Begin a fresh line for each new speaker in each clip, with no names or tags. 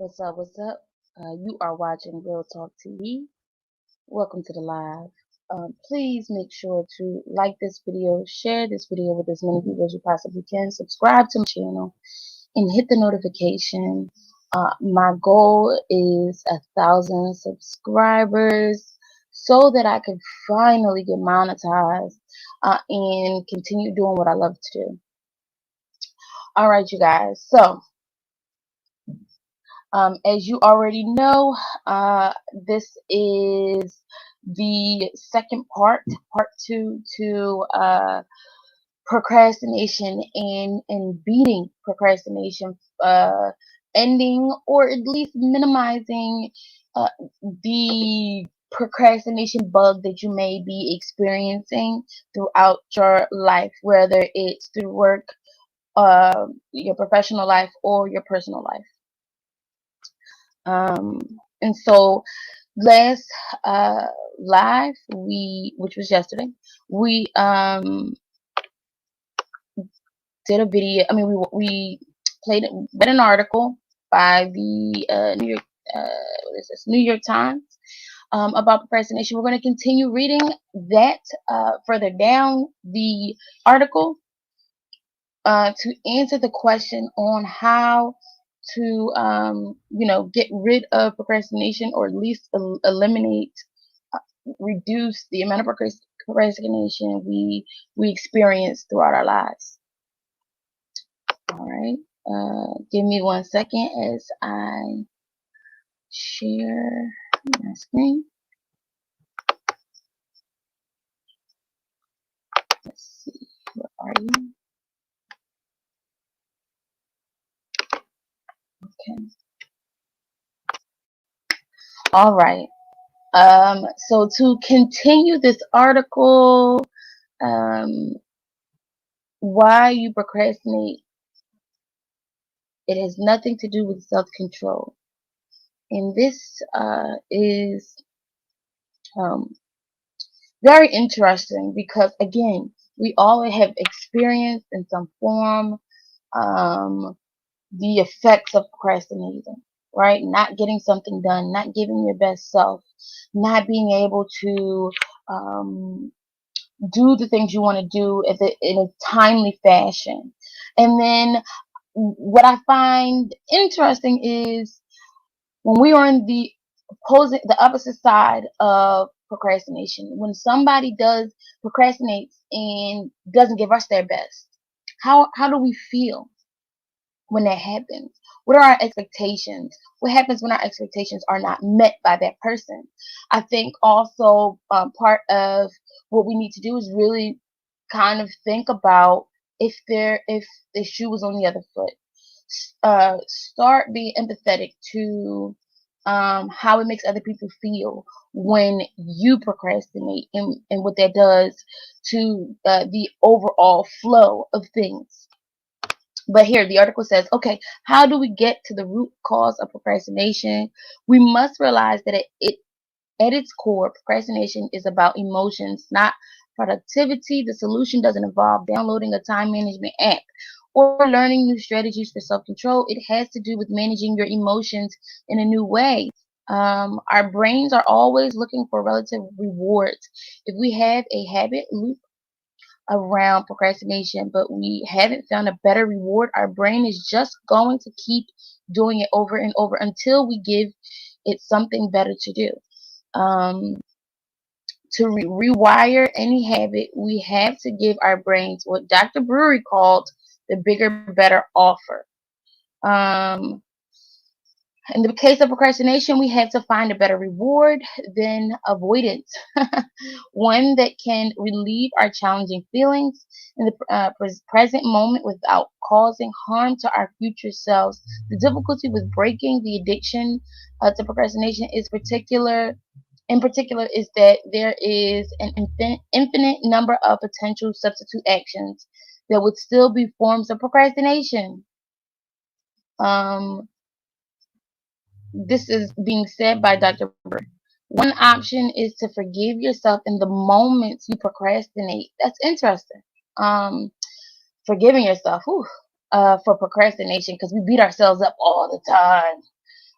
What's up? What's up? You are watching Real Talk TV. Welcome to the live. Please make sure to like this video, share this video with as many people as you possibly can, subscribe to my channel, and hit the notification. My goal is 1,000 subscribers so that I can finally get monetized and continue doing what I love to do. All right, you guys. So, as you already know, this is the second part two to procrastination and beating procrastination, ending or at least minimizing uh, the procrastination bug that you may be experiencing throughout your life, whether it's through work, your professional life, or your personal life. Um, and so last live, which was yesterday, we did a video. I mean, we read an article by the what is this, New York Times, about procrastination. We're going to continue reading that further down the article to answer the question on how to get rid of procrastination, or at least eliminate, reduce the amount of procrastination we experience throughout our lives. All right, give me 1 second as I share my screen. Let's see, where are you? Okay. All right. So to continue this article, um, why you procrastinate, it has nothing to do with self-control. And this is um, very interesting because, again, we all have experienced in some form um, the effects of procrastinating, right? Not getting something done, not giving your best self, not being able to do the things you want to do in a timely fashion. And then what I find interesting is when we are on the opposite side of procrastination, when somebody does procrastinates and doesn't give us their best, how do we feel when that happens? What are our expectations? What happens when our expectations are not met by that person? I think also part of what we need to do is really kind of think about if the shoe was on the other foot. Start being empathetic to how it makes other people feel when you procrastinate, and what that does to the overall flow of things. But here the article says, okay, how do we get to the root cause of procrastination? We must realize that at its core, procrastination is about emotions, not productivity. The solution doesn't involve downloading a time management app or learning new strategies for self-control. It has to do with managing your emotions in a new way. Our brains are always looking for relative rewards. If we have a habit loop around procrastination, but we haven't found a better reward, our brain is just going to keep doing it over and over until we give it something better to do. Um, to rewire any habit, we have to give our brains what Dr. Brewery called the bigger, better offer. Um, in the case of procrastination, we have to find a better reward than avoidance, one that can relieve our challenging feelings in the present moment without causing harm to our future selves. The difficulty with breaking the addiction to procrastination in particular, is that there is an infinite number of potential substitute actions that would still be forms of procrastination. Um, this is being said by Dr. Bird. One option is to forgive yourself in the moments you procrastinate. That's interesting. Forgiving yourself for procrastination, because we beat ourselves up all the time.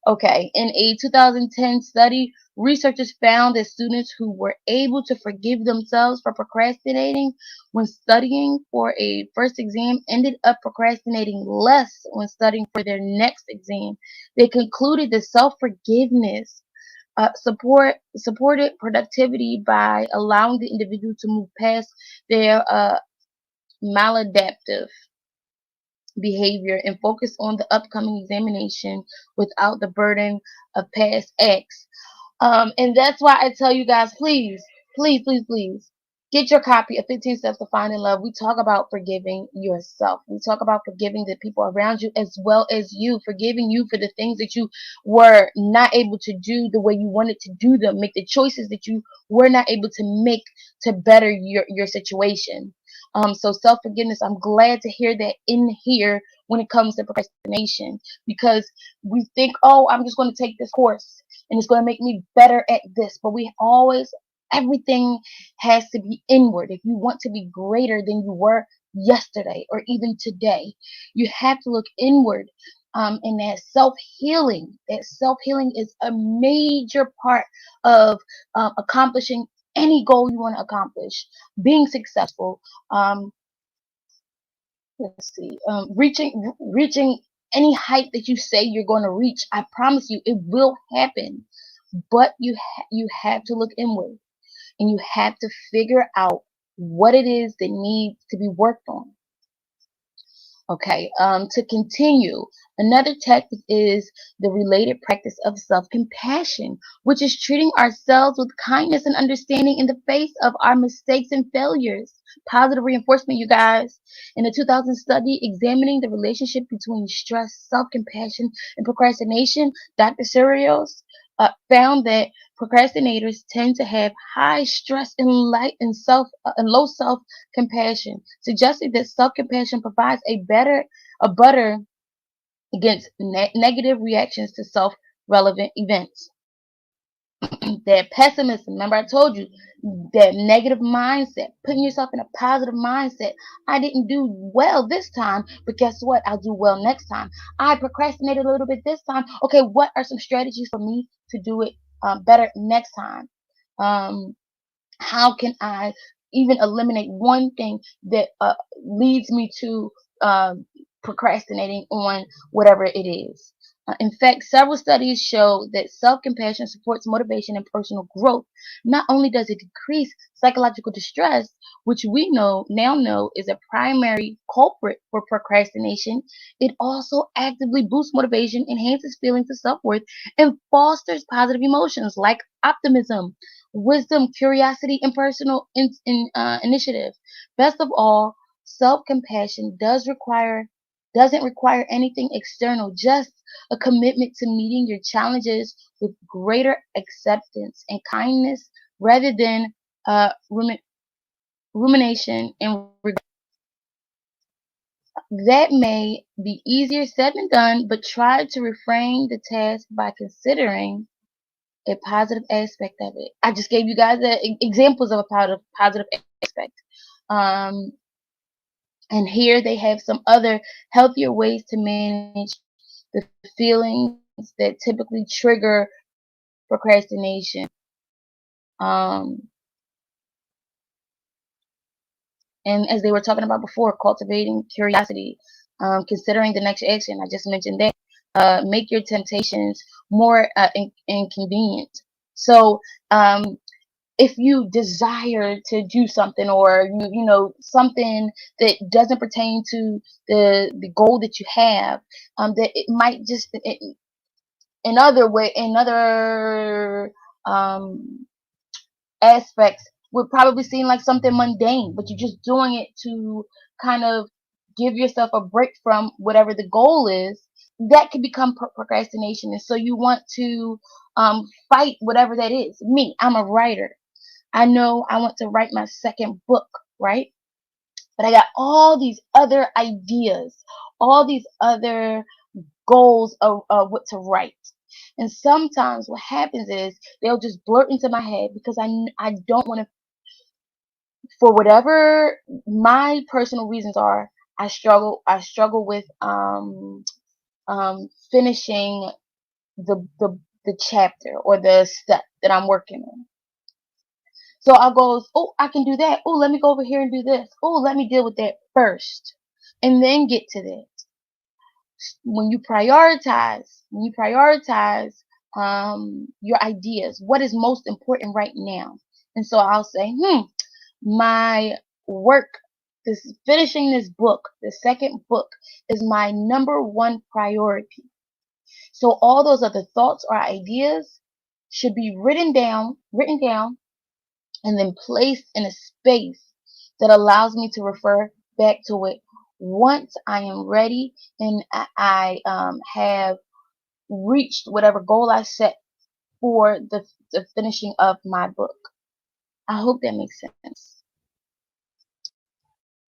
Okay, in a 2010 study, researchers found that students who were able to forgive themselves for procrastinating when studying for a first exam ended up procrastinating less when studying for their next exam. They concluded that self-forgiveness supported productivity by allowing the individual to move past their maladaptive behavior and focus on the upcoming examination without the burden of past acts. And that's why I tell you guys, please, please, please, please, get your copy of 15 Steps to Finding Love. We talk about forgiving yourself. We talk about forgiving the people around you as well as you, forgiving you for the things that you were not able to do the way you wanted to do them, make the choices that you were not able to make to better your situation. So self-forgiveness, I'm glad to hear that in here when it comes to procrastination, because we think, oh, I'm just going to take this course and it's going to make me better at this. But we always, everything has to be inward. If you want to be greater than you were yesterday or even today, you have to look inward. And that self healing is a major part of accomplishing any goal you want to accomplish, being successful. Um, let's see, reaching any height that you say you're going to reach. I promise you, it will happen. But you have to look inward and you have to figure out what it is that needs to be worked on. Okay, to continue, another tactic is the related practice of self-compassion, which is treating ourselves with kindness and understanding in the face of our mistakes and failures. Positive reinforcement, you guys. In a 2000 study examining the relationship between stress, self-compassion, and procrastination, Dr. Serios found that procrastinators tend to have high stress and low self compassion, suggesting that self-compassion provides a butter against negative reactions to self-relevant events. That pessimism, remember I told you, that negative mindset, putting yourself in a positive mindset. I didn't do well this time, but guess what? I'll do well next time. I procrastinated a little bit this time. Okay, what are some strategies for me to do it better next time? Um, how can I even eliminate one thing that leads me to uh, procrastinating on whatever it is? In fact, several studies show that self-compassion supports motivation and personal growth. Not only does it decrease psychological distress, which we know is a primary culprit for procrastination, it also actively boosts motivation, enhances feelings of self-worth, and fosters positive emotions like optimism, wisdom, curiosity, and personal initiative. Best of all, self-compassion doesn't require anything external, just a commitment to meeting your challenges with greater acceptance and kindness rather than rumination and regret. That may be easier said than done, but try to reframe the task by considering a positive aspect of it. I just gave you guys examples of a positive aspect. Um, and here they have some other healthier ways to manage the feelings that typically trigger procrastination. Um, and as they were talking about before, cultivating curiosity, considering the next action. I just mentioned that. Make your temptations more inconvenient. So, if you desire to do something, or something that doesn't pertain to the goal that you have, that it might just in other um aspects would probably seem like something mundane, but you're just doing it to kind of give yourself a break from whatever the goal is. That could become procrastination, and so you want to fight whatever that is. Me, I'm a writer. I know I want to write my second book, right? But I got all these other ideas, all these other goals of what to write. And sometimes what happens is they'll just blurt into my head because I don't want to, for whatever my personal reasons are. I struggle with finishing the chapter or the step that I'm working on. So I'll go, oh, I can do that. Oh, let me go over here and do this. Oh, let me deal with that first, and then get to that. When you prioritize your ideas, what is most important right now? And so I'll say, my work, this finishing this book, the second book, is my number one priority. So all those other thoughts or ideas should be written down, and then placed in a space that allows me to refer back to it once I am ready and I have reached whatever goal I set for the finishing of my book. I hope that makes sense.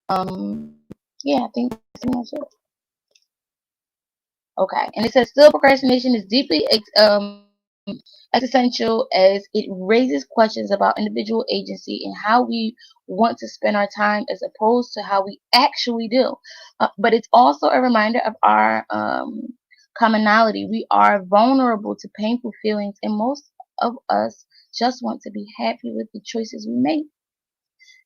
Um, yeah, I think that's pretty much it. Okay, and it says still procrastination is deeply existential as it raises questions about individual agency and how we want to spend our time as opposed to how we actually do. But it's also a reminder of our commonality. We are vulnerable to painful feelings, and most of us just want to be happy with the choices we make.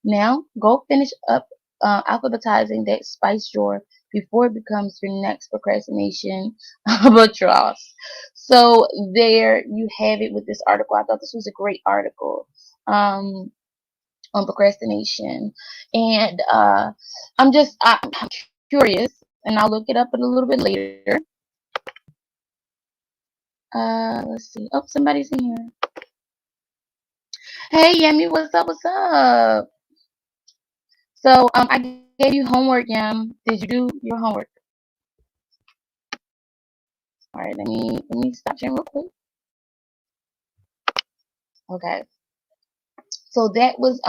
Now, go finish up alphabetizing that spice drawer before it becomes your next procrastination albatross. So there you have it with this article. I thought this was a great article on procrastination, and I'm curious, and I'll look it up a little bit later. Let's see. Oh, somebody's in here. Hey, Yemi, what's up? What's up? So I gave you homework, Yam. Did you do your homework? All right, let me stop sharing real quick. Okay. So that was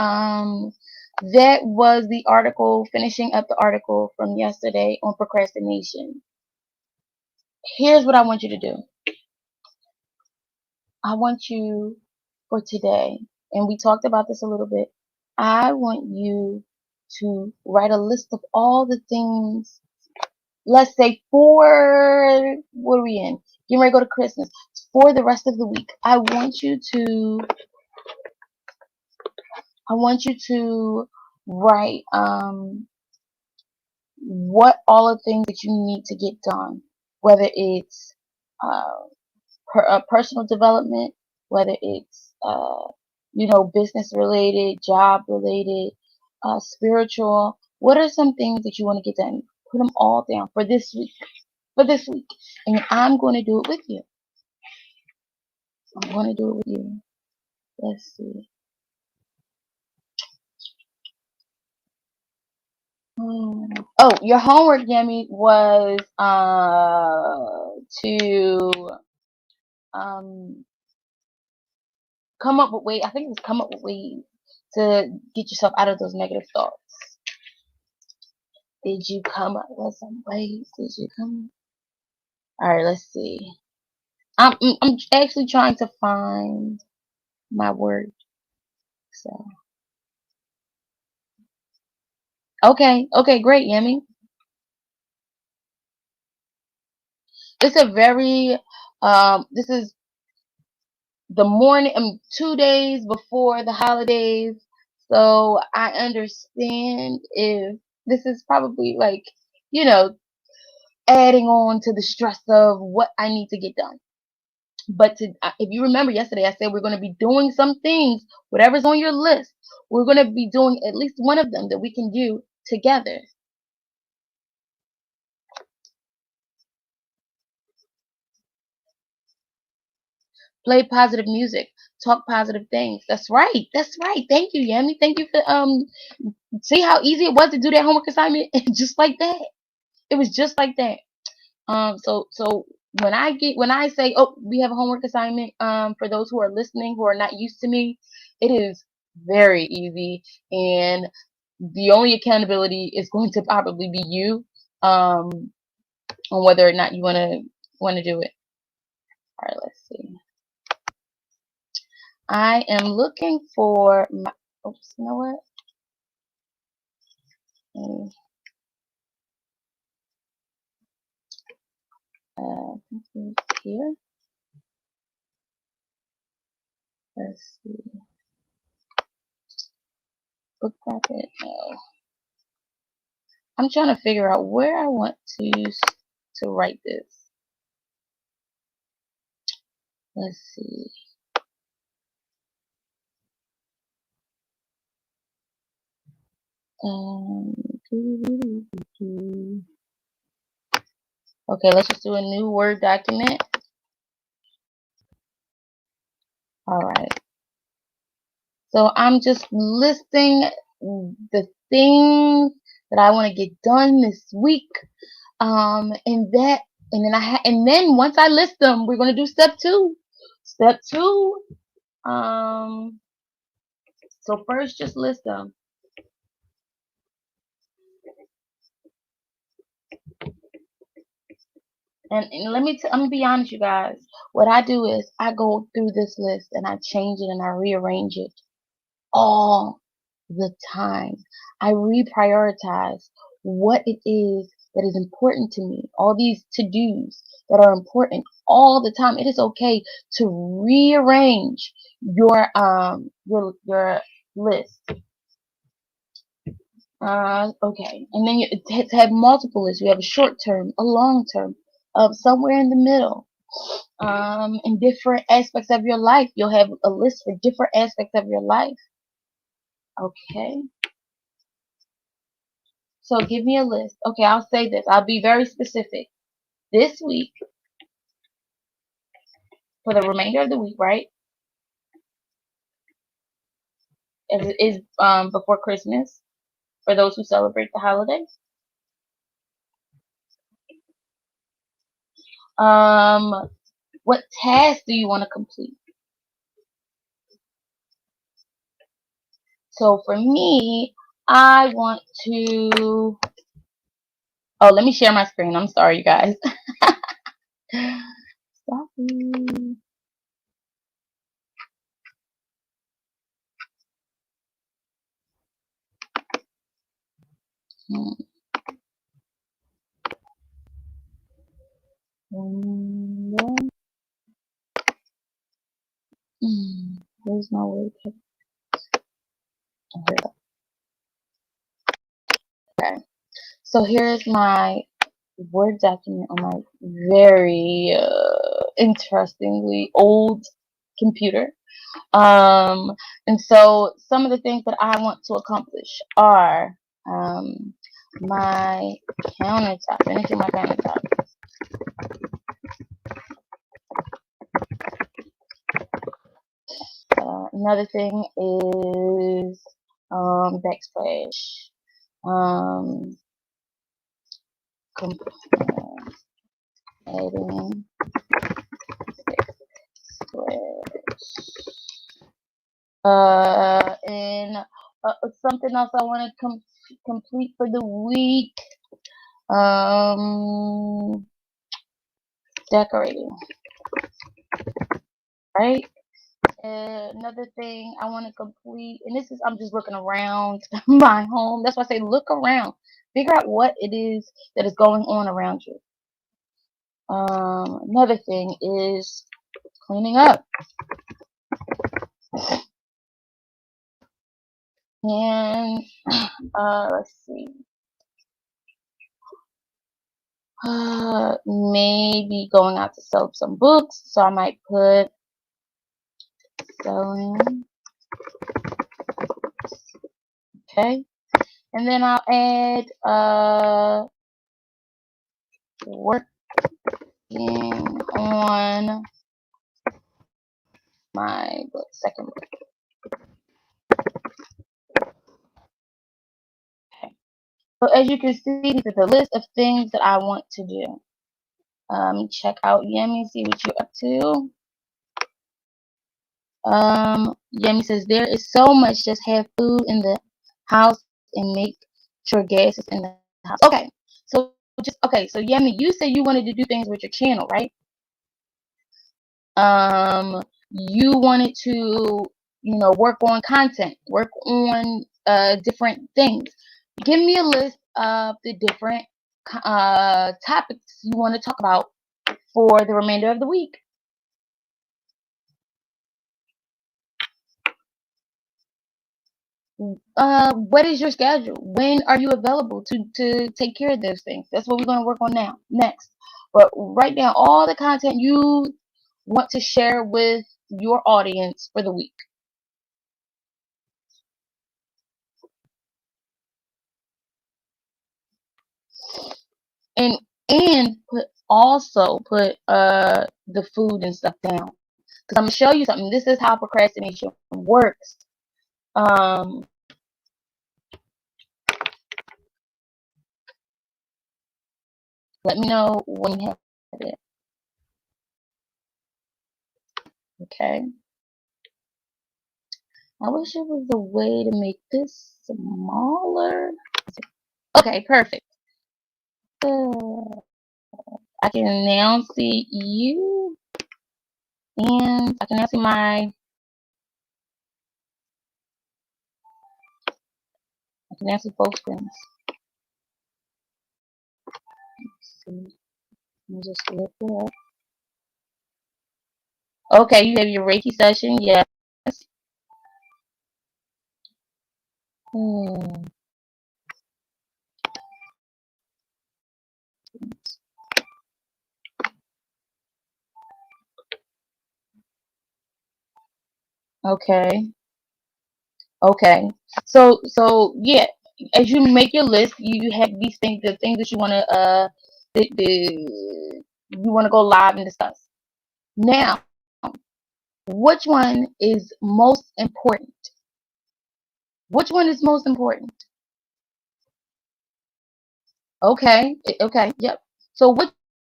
the article, finishing up the article from yesterday on procrastination. Here's what I want you to do. I want you for today, and we talked about this a little bit. I want you to write a list of all the things, let's say for, what are we in? Getting ready to go to Christmas. For the rest of the week, I want you to write what all the things that you need to get done, whether it's uh, personal development, whether it's business related, job related, spiritual. What are some things that you want to get done? Put them all down for this week. For this week, and I'm going to do it with you. I'm going to do it with you. Let's see. Oh, your homework, Yemi, was to um come up with ways. I think it's come up with ways to get yourself out of those negative thoughts. Did you come up with some ways? Did you come? All right, let's see. I'm actually trying to find my word. So okay, great, Yemi. It's a very this is the morning, 2 days before the holidays. So I understand if this is probably like, you know, adding on to the stress of what I need to get done. But if you remember yesterday, I said we're going to be doing some things, whatever's on your list, we're going to be doing at least one of them that we can do together. Play positive music, talk positive things. That's right. That's right. Thank you, Yami. Thank you for see how easy it was to do that homework assignment just like that. It was just like that. So when I say, oh, we have a homework assignment, for those who are listening who are not used to me, it is very easy, and the only accountability is going to probably be you, on whether or not you want to do it. All right, let's see. I am looking for my. Oops, you know what? Mm, I think it's here. Let's see. Book bracket. No. I'm trying to figure out where I want to write this. Let's see. Um, okay, let's just do a new Word document. All right. So I'm just listing the things that I want to get done this week. And then once I list them, we're gonna do step two. Step two. So first, just list them. And I'm gonna be honest, you guys. What I do is I go through this list and I change it and I rearrange it all the time. I reprioritize what it is that is important to me. All these to-dos that are important all the time. It is okay to rearrange your list. Okay, and then to have multiple lists. You have a short term, a long term, somewhere in the middle. In different aspects of your life, you'll have a list for different aspects of your life. Okay. So give me a list. Okay, I'll say this. I'll be very specific. This week, for the remainder of the week, right? As it is before Christmas, for those who celebrate the holidays. What task do you want to complete? So for me, I want to. Oh, let me share my screen. I'm sorry, you guys. Sorry. Where's my word? Okay. So here's my Word document on my very interestingly old computer. And so some of the things that I want to accomplish are my countertop, finishing my countertop. Another thing is backsplash. Adding and something else I want to complete for the week. Decorating, right? Another thing I want to complete, and this is I'm just looking around my home. That's why I say look around, figure out what it is that is going on around you. Another thing is cleaning up. And let's see. Maybe going out to sell some books. So I might put selling. Okay. And then I'll add working on my book, second book. Okay. So as you can see, these are the list of things that I want to do. Check out Yemi, see what you're up to. Yemi says there is so much. Just have food in the house and make sure gas is in the house. Okay, so so Yemi, you said you wanted to do things with your channel, right? You wanted to, work on content, work on different things. Give me a list of the different topics you want to talk about for the remainder of the week. What is your schedule? When are you available to take care of those things? That's what we're going to work on now, next. But write down all the content you want to share with your audience for the week. And put the food and stuff down. Because I'm gonna show you something. This is how procrastination works. Um, Let me know when you have it. Okay. I wish it was a way to make this smaller. Okay, perfect. I can now see you, and I can now see I can now see both screens. Let's see. Let me just look it up. Okay, you have your Reiki session. Yes. Hmm. Okay. Okay. So yeah, as you make your list, you have these things, the things that you want to you want to go live and discuss. Now, which one is most important? Which one is most important? Okay. Okay. Yep. So which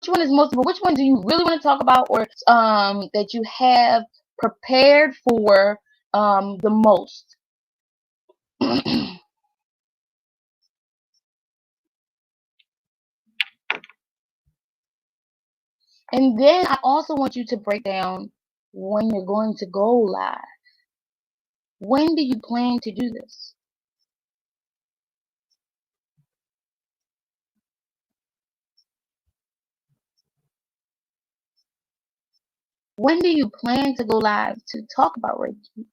one is most important? Which one do you really want to talk about, or that you have prepared for the most? And then I also want you to break down when you're going to go live. When do you plan to do this? When do you plan to go live to talk about Reiki?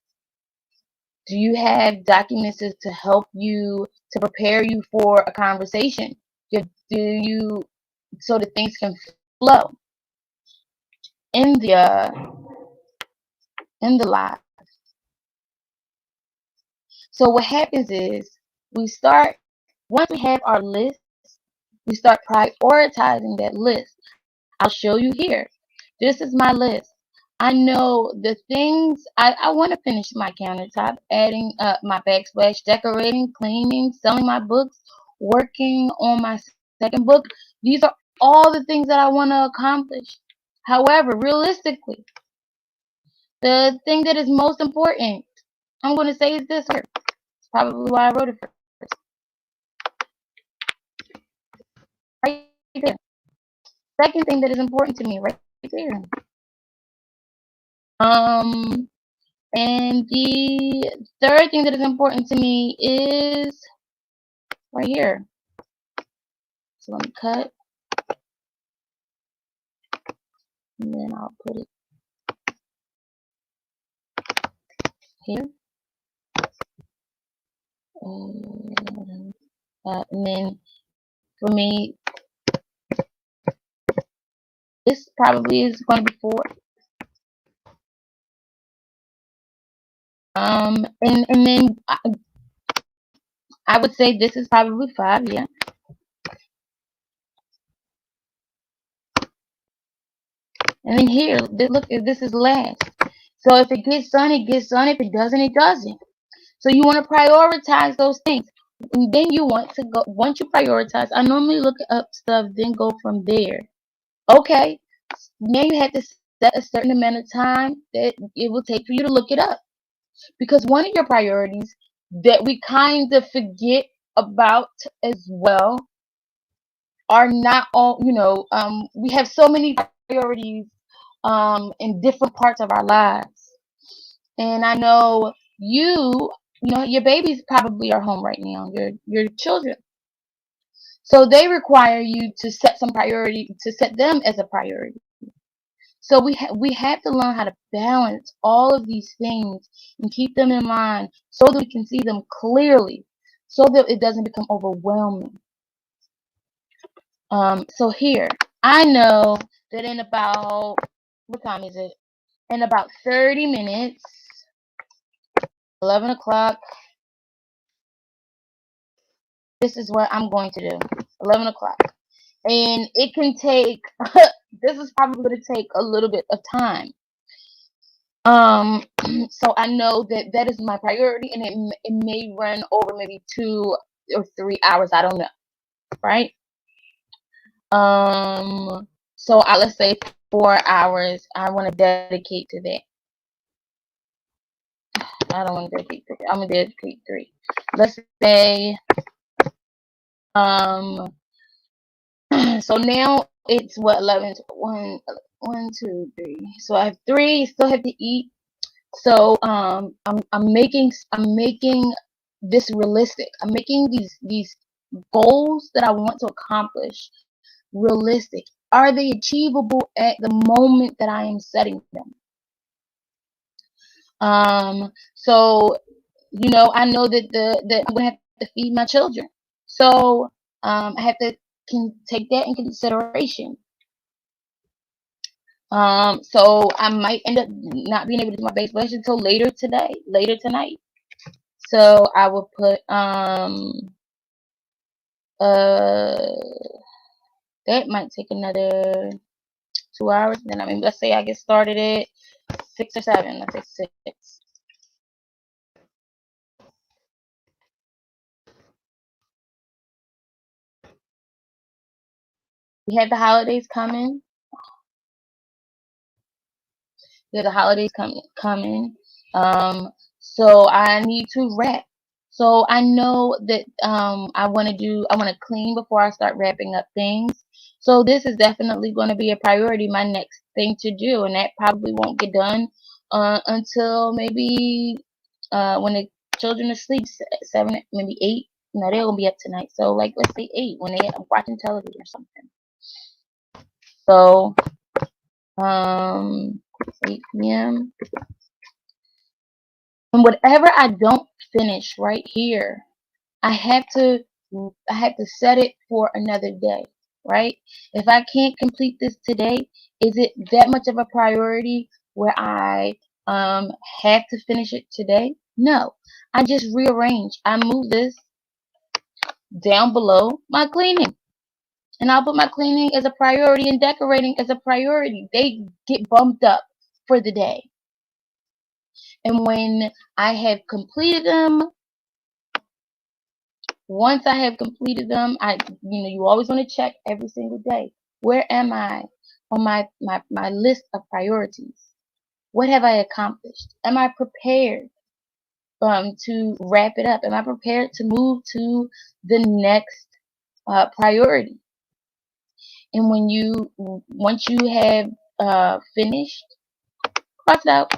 Do you have documents to help you, to prepare you for a conversation? Do you, so that things can flow in the live? So what happens is we start, once we have our list, we start prioritizing that list. I'll show you here. This is my list. I know the things I want to finish my countertop, adding my backsplash, decorating, cleaning, selling my books, working on my second book. These are all the things that I want to accomplish. However, realistically, the thing that is most important, I'm going to say, is this here. It's probably why I wrote it first. Right there. Second thing that is important to me, right there. Um, And the third thing that is important to me is right here. So let me cut, and then I'll put it here. And then for me, this probably is going to be 4. And then I would say this is probably 5. Yeah. And then here, look, this is last. So if it gets done, it gets done. If it doesn't, it doesn't. So you want to prioritize those things. And then you want to go, once you prioritize, I normally look up stuff, then go from there. Okay, now you have to set a certain amount of time that it will take for you to look it up. Because one of your priorities that we kind of forget about as well are not all, we have so many priorities in different parts of our lives. And I know your babies probably are home right now, your children. So they require you to set some priority, to set them as a priority. So we have to learn how to balance all of these things and keep them in mind so that we can see them clearly, so that it doesn't become overwhelming. So here, I know that in about, what time is it? In about 30 minutes, 11 o'clock, this is what I'm going to do. 11 o'clock. And it can take, this is probably going to take a little bit of time. So I know that that is my priority, and it may run over maybe 2 or 3 hours. I don't know, right? So let's say 4 hours. I want to dedicate to that. I don't want to dedicate 3. I'm gonna dedicate 3. Let's say, um, so now it's what, 11, 1, 2, 3. So I have 3. Still have to eat. So I'm making this realistic. I'm making these goals that I want to accomplish realistic. Are they achievable at the moment that I am setting them? So I know that I'm gonna have to feed my children. So I have to take that in consideration. So I might end up not being able to do my base budget until later tonight. So I will put uh that might take another 2 hours. Then let's say I get started at 6 or 7. Let's say 6. We have the holidays coming. The holidays coming. So I need to wrap. So I know that I want to clean before I start wrapping up things. So this is definitely going to be a priority, my next thing to do, and that probably won't get done until maybe when the children are asleep, 7, maybe 8. No, they're gonna be up tonight. So like, let's say 8 when they're watching television or something. So 8 p.m. And whatever I don't finish right here, I have to set it for another day, right? If I can't complete this today, is it that much of a priority where I have to finish it today? No. I just rearrange. I move this down below my cleaning. And I'll put my cleaning as a priority and decorating as a priority. They get bumped up for the day. And when I have completed them, once I have completed them, you always want to check every single day. Where am I on my list of priorities? What have I accomplished? Am I prepared to wrap it up? Am I prepared to move to the next priority? And once you have finished, cross it out.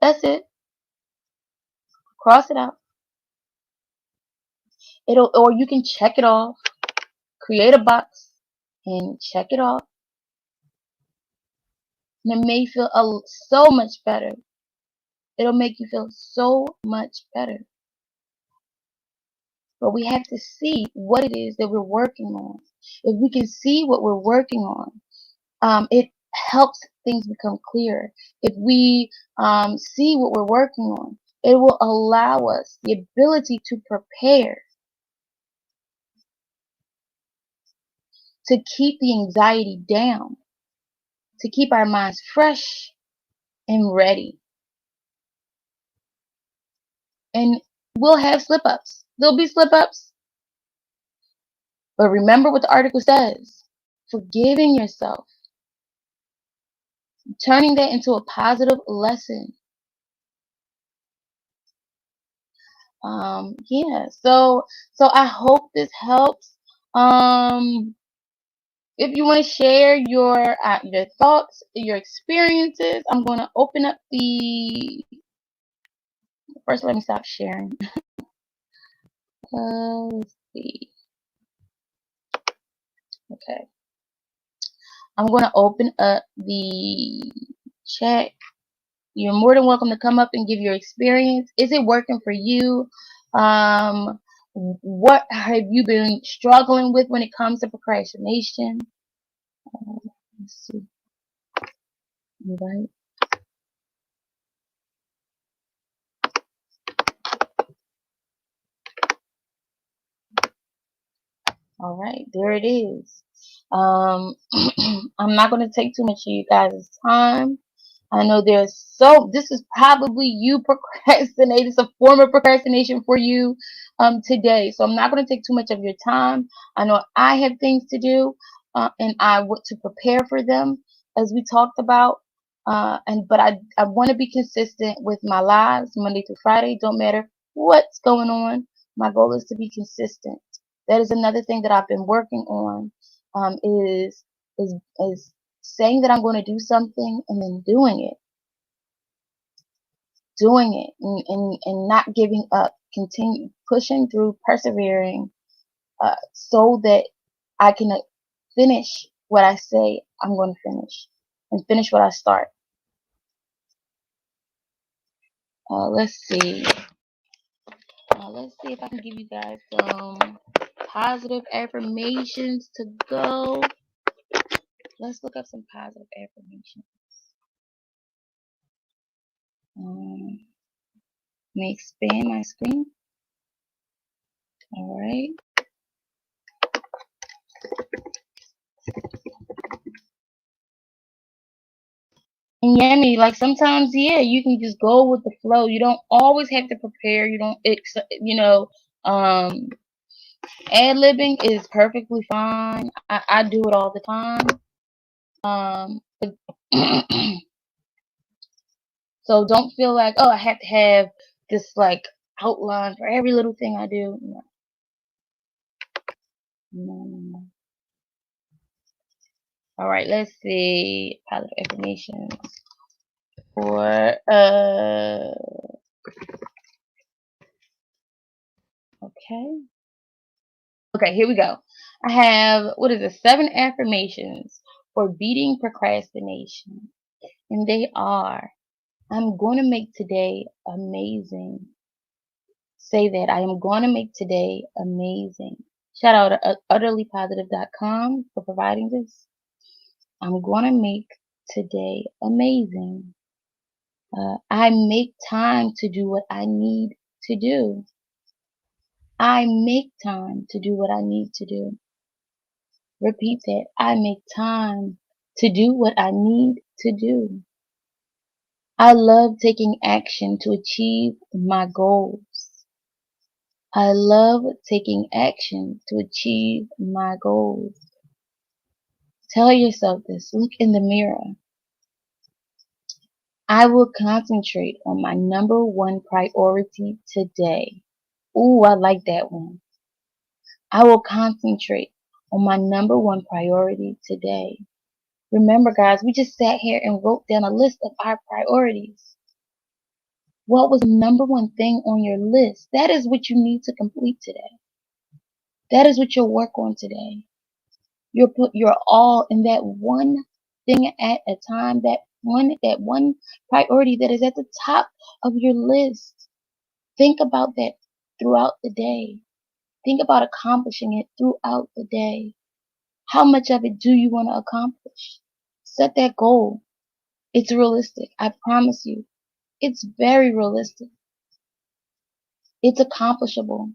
That's it. Cross it out. Or you can check it off. Create a box and check it off. And it may feel so much better. It'll make you feel so much better. But we have to see what it is that we're working on. If we can see what we're working on, it helps things become clearer. If we see what we're working on, it will allow us the ability to prepare, to keep the anxiety down, to keep our minds fresh and ready. And we'll have slip ups. There'll be slip ups. But remember what the article says: forgiving yourself, turning that into a positive lesson. Yeah. So I hope this helps. If you want to share your thoughts, your experiences, I'm going to open up the. First, let me stop sharing. Let's see. Okay. I'm going to open up the chat. You're more than welcome to come up and give your experience. Is it working for you? What have you been struggling with when it comes to procrastination? Let's see. Right. All right, there it is. I'm not going to take too much of you guys' time. I know this is probably you procrastinating. It's a form of procrastination for you today. So I'm not going to take too much of your time. I know I have things to do and I want to prepare for them as we talked about. But I want to be consistent with my lives Monday through Friday. Don't matter what's going on. My goal is to be consistent. That is another thing that I've been working on. Is is saying that I'm going to do something and then doing it and not giving up, continue pushing through, persevering, so that I can finish what I say I'm going to finish and finish what I start. Let's see. Let's see if I can give you guys some positive affirmations to go. Let's look up some positive affirmations. Let me expand my screen. All right. And yeah, I mean, like sometimes, yeah, you can just go with the flow. You don't always have to prepare. You don't, um, ad-libbing is perfectly fine. I do it all the time. But so don't feel like, oh, I have to have this like outline for every little thing I do. No, no, no, no. All right, let's see positive affirmations for okay. Okay, here we go. I have, what is it, 7 affirmations for beating procrastination. And they are, I'm going to make today amazing. Say that, I am going to make today amazing. Shout out to utterlypositive.com for providing this. I'm going to make today amazing. I make time to do what I need to do. I make time to do what I need to do. Repeat that. I make time to do what I need to do. I love taking action to achieve my goals. I love taking action to achieve my goals. Tell yourself this. Look in the mirror. I will concentrate on my number one priority today. Ooh, I like that one. I will concentrate on my number one priority today. Remember, guys, we just sat here and wrote down a list of our priorities. What was the number one thing on your list? That is what you need to complete today. That is what you'll work on today. You'll put your all in that one thing at a time, that one priority that is at the top of your list. Think about that throughout the day. Think about accomplishing it throughout the day. How much of it do you want to accomplish? Set that goal. It's realistic. I promise you. It's very realistic. It's accomplishable.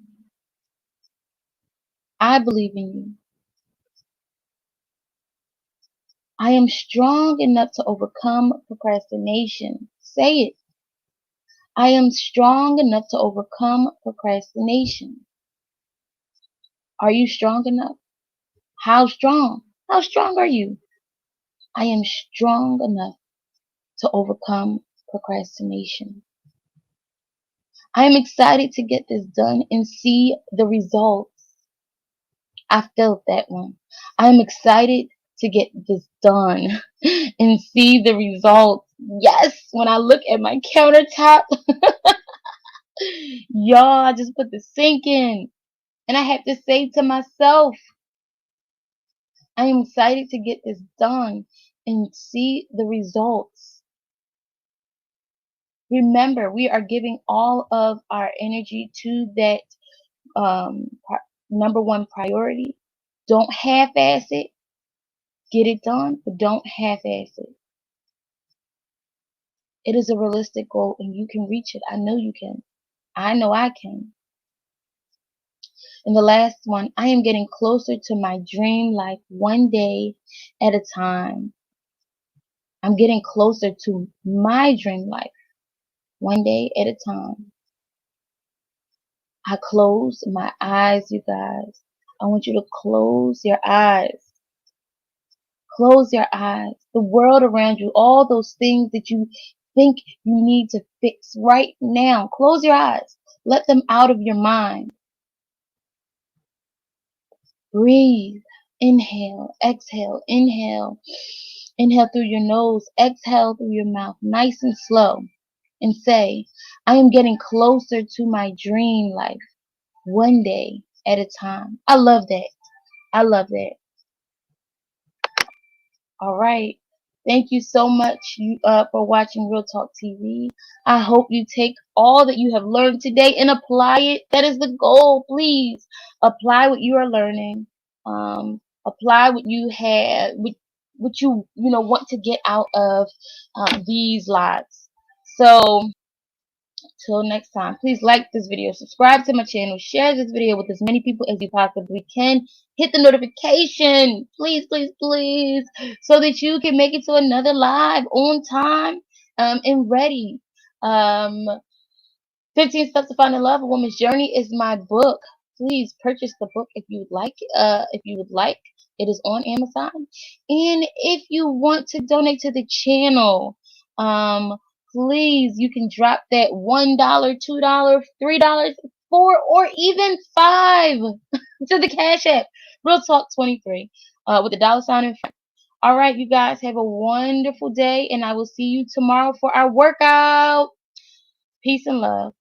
I believe in you. I am strong enough to overcome procrastination. Say it. I am strong enough to overcome procrastination. Are you strong enough? How strong? How strong are you? I am strong enough to overcome procrastination. I am excited to get this done and see the results. I felt that one. I'm excited to get this done and see the results. Yes, when I look at my countertop, y'all, I just put the sink in. And I have to say to myself, I am excited to get this done and see the results. Remember, we are giving all of our energy to that um, number one priority. Don't half-ass it. Get it done, but don't half-ass it. It is a realistic goal, and you can reach it. I know you can. I know I can. And the last one, I am getting closer to my dream life one day at a time. I'm getting closer to my dream life one day at a time. I close my eyes, you guys. I want you to close your eyes. Close your eyes. The world around you, all those things that you think you need to fix right now. Close your eyes. Let them out of your mind. Breathe. Inhale. Exhale. Inhale. Inhale through your nose. Exhale through your mouth. Nice and slow. And say, I am getting closer to my dream life one day at a time. I love that. I love that. All right. Thank you so much for watching Real Talk TV. I hope you take all that you have learned today and apply it. That is the goal. Please apply what you are learning. Apply what you have, what you know want to get out of these lives. So till next time, please like this video, subscribe to my channel, share this video with as many people as you possibly can. Hit the notification, please, please, please, so that you can make it to another live on time and ready. Um, 15 Steps to Finding Love, A Woman's Journey is my book. Please purchase the book if you would like. It is on Amazon. And if you want to donate to the channel, please, you can drop that $1, $2, $3, 4, or even 5 to the Cash App. Real Talk 23 with the $ in front. All right, you guys have a wonderful day, and I will see you tomorrow for our workout. Peace and love.